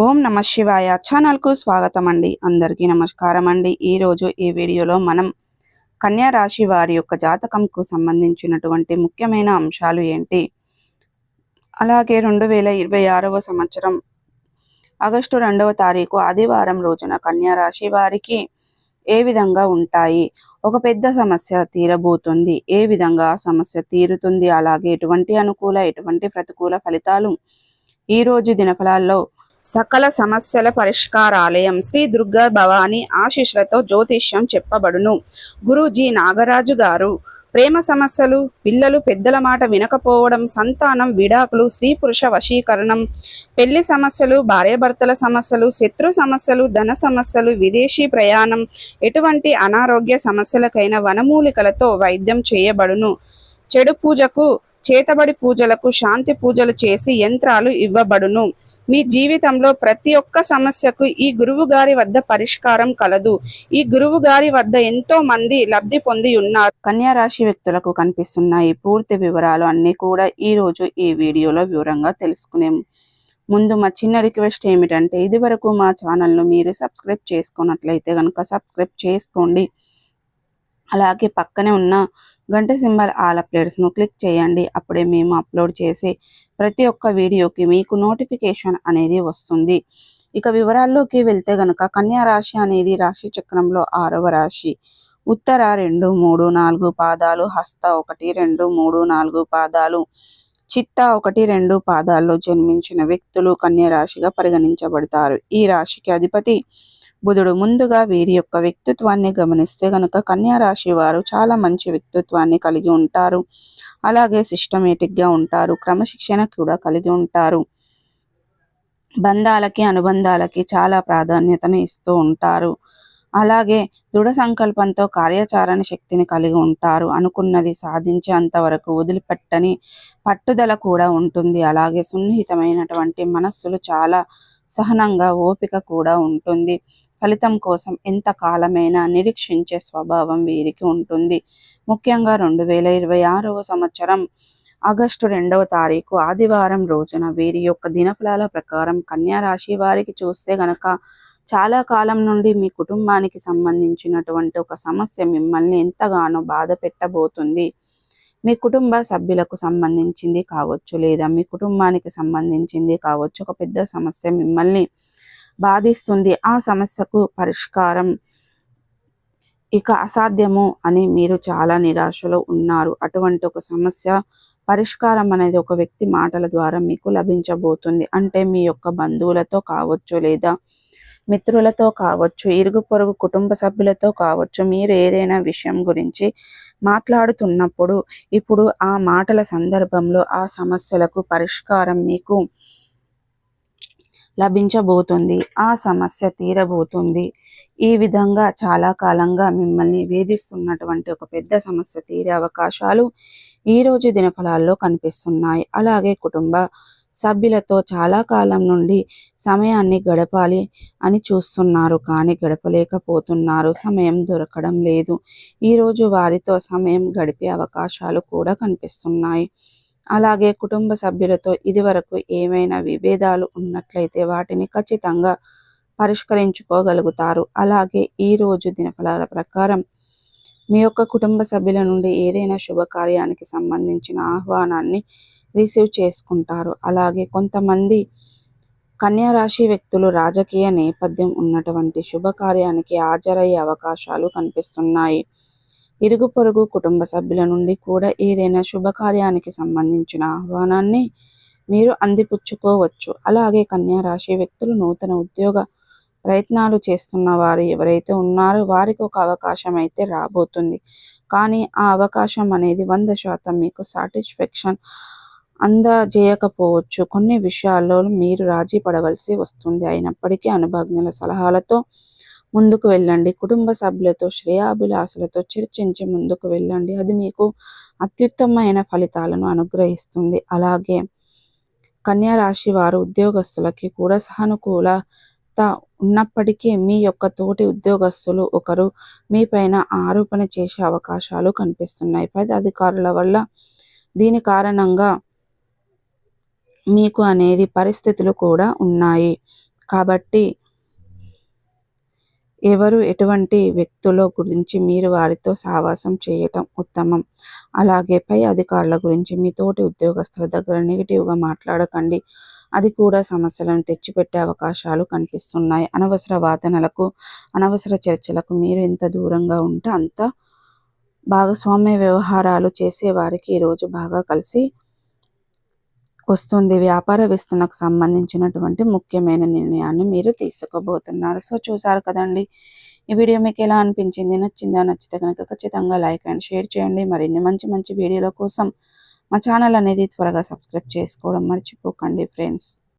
ఓం నమ శివాయ ఛానల్కు స్వాగతం అండి. అందరికీ నమస్కారం అండి. ఈరోజు ఈ వీడియోలో మనం కన్యా రాశి వారి యొక్క జాతకంకు సంబంధించినటువంటి ముఖ్యమైన అంశాలు ఏంటి, అలాగే 2026వ సంవత్సరం ఆగస్టు 2వ తారీఖు ఆదివారం రోజున కన్యా రాశి వారికి ఏ విధంగా ఉంటాయి, ఒక పెద్ద సమస్య తీరబోతుంది, ఏ విధంగా సమస్య తీరుతుంది, అలాగే ఎటువంటి అనుకూల ఎటువంటి ప్రతికూల ఫలితాలు ఈరోజు దినఫలాల్లో సకల సమస్యల పరిష్కారాలయం శ్రీ దుర్గా భవాని ఆశీస్సులతో జ్యోతిష్యం చెప్పబడును. గురూజీ నాగరాజు గారు ప్రేమ సమస్యలు, పిల్లలు పెద్దల మాట వినకపోవడం, సంతానం, విడాకులు, స్త్రీ పురుష వశీకరణం, పెళ్లి సమస్యలు, భార్యాభర్తల సమస్యలు, శత్రు సమస్యలు, ధన సమస్యలు, విదేశీ ప్రయాణం, ఎటువంటి అనారోగ్య సమస్యలకైనా వనమూలికలతో వైద్యం చేయబడును. చెడు పూజకు, చేతబడి పూజలకు శాంతి పూజలు చేసి యంత్రాలు ఇవ్వబడును. మీ జీవితంలో ప్రతి ఒక్క సమస్యకు ఈ గురువు గారి వద్ద పరిష్కారం కలదు. ఈ గురువు గారి వద్ద ఎంతో మంది లబ్ధి పొంది ఉన్నారు. కన్యా రాశి వ్యక్తులకు కనిపిస్తున్నాయి. పూర్తి వివరాలు అన్ని కూడా ఈ రోజు ఈ వీడియోలో వివరంగా తెలుసుకునేము. ముందు మా చిన్న రిక్వెస్ట్ ఏమిటంటే, ఇది వరకు మా ఛానల్ను మీరు సబ్స్క్రైబ్ చేసుకున్నట్లయితే కనుక సబ్స్క్రైబ్ చేసుకోండి. అలాగే పక్కనే ఉన్న గంట సింబల్ ఆల్ అప్డేట్స్ను క్లిక్ చేయండి. అప్పుడే మేము అప్లోడ్ చేసే ప్రతి ఒక్క వీడియోకి మీకు నోటిఫికేషన్ అనేది వస్తుంది. ఇక వివరాల్లోకి వెళ్తే గనక కన్యా రాశి అనేది రాశి చక్రంలో 6వ రాశి. ఉత్తర 2, 3, 4 పాదాలు, హస్త 1, 2, 3, 4 పాదాలు, చిత్త 1, 2 పాదాల్లో జన్మించిన వ్యక్తులు కన్యా రాశిగా పరిగణించబడతారు. ఈ రాశికి అధిపతి బుధుడు. ముందుగా వీరి యొక్క వ్యక్తిత్వాన్ని గమనిస్తే గనక కన్యా రాశి వారు చాలా మంచి వ్యక్తిత్వాన్ని కలిగి ఉంటారు. అలాగే సిస్టమేటిక్గా ఉంటారు, క్రమశిక్షణ కూడా కలిగి ఉంటారు. బంధాలకి, అనుబంధాలకి చాలా ప్రాధాన్యతను ఇస్తూ ఉంటారు. అలాగే దృఢ సంకల్పంతో కార్యాచరణ శక్తిని కలిగి ఉంటారు. అనుకున్నది సాధించేంత వరకు వదిలిపెట్టని పట్టుదల కూడా ఉంటుంది. అలాగే సున్నిహితమైనటువంటి మనస్సులు, చాలా సహనంగా ఓపిక కూడా ఉంటుంది. ఫలితం కోసం ఎంత కాలమైనా నిరీక్షించే స్వభావం వీరికి ఉంటుంది. ముఖ్యంగా 2026వ సంవత్సరం ఆగస్టు 2వ తారీఖు ఆదివారం రోజున వీరి యొక్క దినఫలాల ప్రకారం కన్యా రాశి వారికి చూస్తే గనక చాలా కాలం నుండి మీ కుటుంబానికి సంబంధించినటువంటి ఒక సమస్య మిమ్మల్ని ఎంతగానో బాధ పెట్టబోతుంది. మీ కుటుంబ సభ్యులకు సంబంధించింది కావచ్చు, లేదా మీ కుటుంబానికి సంబంధించింది కావచ్చు. ఒక పెద్ద సమస్య మిమ్మల్ని బాధిస్తుంది. ఆ సమస్యకు పరిష్కారం ఇక అసాధ్యము అని మీరు చాలా నిరాశలో ఉన్నారు. అటువంటి ఒక సమస్య పరిష్కారం అనేది ఒక వ్యక్తి మాటల ద్వారా మీకు లభించబోతుంది. అంటే మీ యొక్క బంధువులతో కావచ్చు, లేదా మిత్రులతో కావచ్చు, ఇరుగు పొరుగు కుటుంబ సభ్యులతో కావచ్చు. మీరు ఏదైనా విషయం గురించి మాట్లాడుతున్నప్పుడు ఇప్పుడు ఆ మాటల సందర్భంలో ఆ సమస్యలకు పరిష్కారం మీకు లభించబోతుంది. ఆ సమస్య తీరబోతుంది. ఈ విధంగా చాలా కాలంగా మిమ్మల్ని వేధిస్తున్నటువంటి ఒక పెద్ద సమస్య తీరే అవకాశాలు ఈరోజు దినఫలాల్లో కనిపిస్తున్నాయి. అలాగే కుటుంబ సభ్యులతో చాలా కాలం నుండి సమయాన్ని గడపాలి అని చూస్తున్నారు, కానీ గడపలేకపోతున్నారు. సమయం దొరకడం లేదు. ఈరోజు వారితో సమయం గడిపే అవకాశాలు కూడా కనిపిస్తున్నాయి. అలాగే కుటుంబ సభ్యులతో ఇదివరకు ఏమైనా విభేదాలు ఉన్నట్లయితే వాటిని ఖచ్చితంగా పరిష్కరించుకోగలుగుతారు. అలాగే ఈరోజు దినఫలాల ప్రకారం మీ యొక్క కుటుంబ సభ్యుల నుండి ఏదైనా శుభకార్యానికి సంబంధించిన ఆహ్వానాన్ని రిసీవ్ చేసుకుంటారు. అలాగే కొంతమంది కన్యా రాశి వ్యక్తులు రాజకీయ నేపథ్యం ఉన్నటువంటి శుభకార్యానికి హాజరయ్యే అవకాశాలు కనిపిస్తున్నాయి. ఇరుగు పొరుగు కుటుంబ సభ్యుల నుండి కూడా ఏదైనా శుభకార్యానికి సంబంధించిన ఆహ్వానాన్ని మీరు అందిపుచ్చుకోవచ్చు. అలాగే కన్యా రాశి వ్యక్తులు నూతన ఉద్యోగ ప్రయత్నాలు చేస్తున్న వారు ఎవరైతే ఉన్నారో వారికి ఒక అవకాశం అయితే రాబోతుంది. కానీ ఆ అవకాశం అనేది 100% మీకు సాటిస్ఫాక్షన్ అందజేయకపోవచ్చు. కొన్ని విషయాల్లో మీరు రాజీ పడవలసి వస్తుంది. అయినప్పటికీ అనుభవజ్ఞుల సలహాలతో ముందుకు వెళ్ళండి. కుటుంబ సభ్యులతో శ్రేయాభిలాషులతో చర్చించి ముందుకు వెళ్ళండి. అది మీకు అత్యుత్తమమైన ఫలితాలను అనుగ్రహిస్తుంది. అలాగే కన్యా రాశి వారు ఉద్యోగస్తులకి కూడా సానుకూలత ఉన్నప్పటికీ మీ యొక్క తోటి ఉద్యోగస్తులు ఒకరు మీపైన ఆరోపణ చేసే అవకాశాలు కనిపిస్తున్నాయి. పై అధికారుల వల్ల దీని కారణంగా మీకు అనేది పరిస్థితులు కూడా ఉన్నాయి. కాబట్టి ఎవరు ఎటువంటి వ్యక్తుల గురించి మీరు వారితో సావాసం చేయటం ఉత్తమం. అలాగే పై అధికారుల గురించి మీ తోటి ఉద్యోగస్తుల దగ్గర నెగిటివ్‌గా మాట్లాడకండి. అది కూడా సమస్యలను తెచ్చిపెట్టే అవకాశాలు కనిపిస్తున్నాయి. అనవసర వాదనలకు, అనవసర చర్చలకు మీరు ఎంత దూరంగా ఉంటే అంత భాగస్వామ్య వ్యవహారాలు చేసేవారికి ఈరోజు బాగా కలిసి వస్తుంది. వ్యాపార విస్తరణకు సంబంధించినటువంటి ముఖ్యమైన నిర్ణయాన్ని మీరు తీసుకోబోతున్నారు. సో చూసారు కదండి. ఈ వీడియో మీకు ఎలా అనిపించింది? నచ్చిందా? నచ్చితే కనుక ఖచ్చితంగా లైక్ అండ్ షేర్ చేయండి. మరిన్ని మంచి మంచి వీడియోల కోసం మా ఛానల్ అనేది త్వరగా సబ్స్క్రైబ్ చేసుకోవడం మర్చిపోకండి ఫ్రెండ్స్.